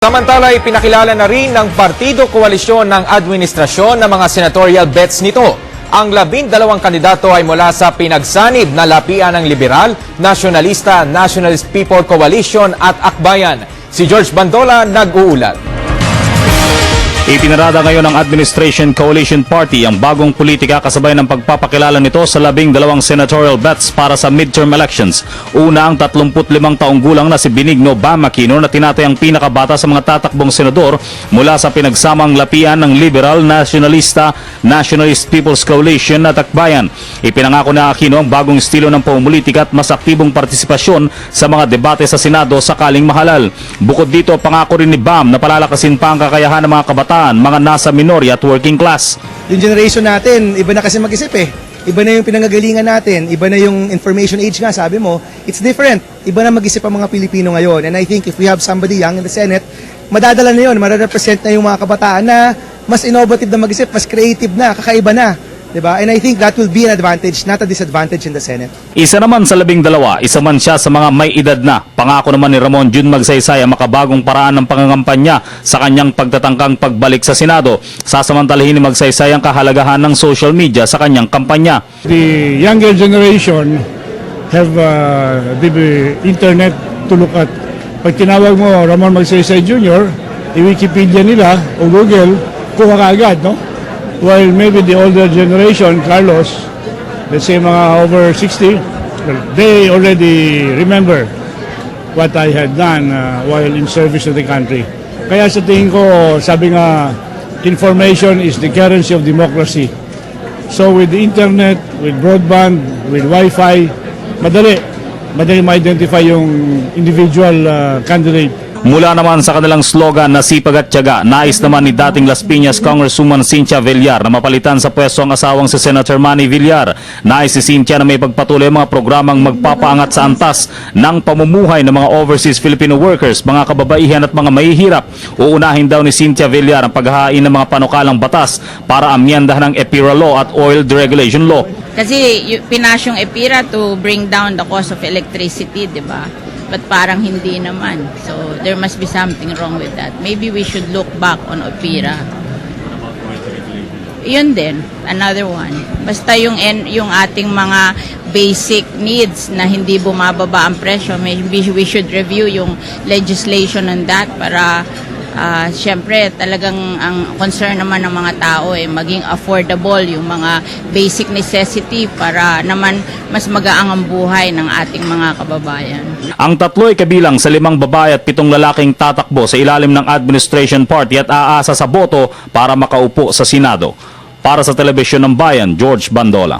Samantala, ipinakilala na rin ng Partido Koalisyon ng Administrasyon ng mga senatorial bets nito. Ang 12 kandidato ay mula sa pinagsanib na lapian ng Liberal, Nasyonalista, Nationalist People Coalition at Akbayan. Si George Bandola nag-uulat. Ipinarada ngayon ng Administration Coalition Party ang bagong politika kasabay ng pagpapakilala nito sa 12 senatorial bets para sa midterm elections. Una ang 35 taong gulang na si Benigno Bam Aquino na tinatayang pinakabata sa mga tatakbong senador mula sa pinagsamang lapian ng Liberal, Nationalista, Nationalist People's Coalition at Akbayan. Ipinangako na Aquino ang bagong estilo ng pamumulitika at mas aktibong partisipasyon sa mga debate sa Senado sakaling mahalal. Bukod dito, pangako rin ni Bam na palalakasin pa ang kakayahan ng mga kabataan, mga nasa minorya at working class. Yung generation natin, iba na kasi mag-isip eh. Iba na yung pinanggagalingan natin, iba na yung information age nga, sabi mo, it's different. Iba na mag-isip ang mga Pilipino ngayon. And I think if we have somebody young in the Senate, madadala na yun, mararepresent na yung mga kabataan na mas innovative na mag-isip, mas creative na, kakaiba na. Diba? And I think that will be an advantage, not a disadvantage in the Senate. Isa naman sa 12, isa man siya sa mga may edad na. Pangako naman ni Ramon June Magsaysay ang makabagong paraan ng pangangampanya sa kanyang pagtatangkang pagbalik sa Senado. Sasamantalahin ni Magsaysay ang kahalagahan ng social media sa kanyang kampanya. The younger generation have the internet to look at. Pag tinawag mo Ramon Magsaysay Jr., i-Wikipedia nila o Google, kuha ka agad, no? While maybe the older generation, Carlos, let's say mga over 60, they already remember what I had done while in service to the country. Kaya sa tingin ko, sabi nga, information is the currency of democracy. So with the internet, with broadband, with Wi-Fi, madali ma-identify yung individual candidate. Mula naman sa kanilang slogan na sipag at tiyaga, nais naman ni dating Las Piñas Congresswoman Cynthia Villar na mapalitan sa pwesto ang asawang si Senator Manny Villar. Nais si Cynthia na may pagpatuloy ang mga programang magpapaangat sa antas ng pamumuhay ng mga overseas Filipino workers, mga kababaihan at mga mahihirap. Uunahin daw ni Cynthia Villar ang paghahain ng mga panukalang batas para amyendahan ng EPIRA law at oil deregulation law. Kasi pinas yung EPIRA to bring down the cost of electricity, di ba? But parang hindi naman. So there must be something wrong with that. Maybe we should look back on EPIRA. Yun din, another one. Basta yung ating mga basic needs na hindi bumababa ang presyo, maybe we should review yung legislation on that para siyempre talagang ang concern naman ng mga tao maging affordable yung mga basic necessity para naman mas magaang ang buhay ng ating mga kababayan. Ang tatlo ay kabilang sa 5 babae at 7 lalaking tatakbo sa ilalim ng Administration Party at aasa sa boto para makaupo sa Senado. Para sa Telebisyon ng Bayan, George Bandola.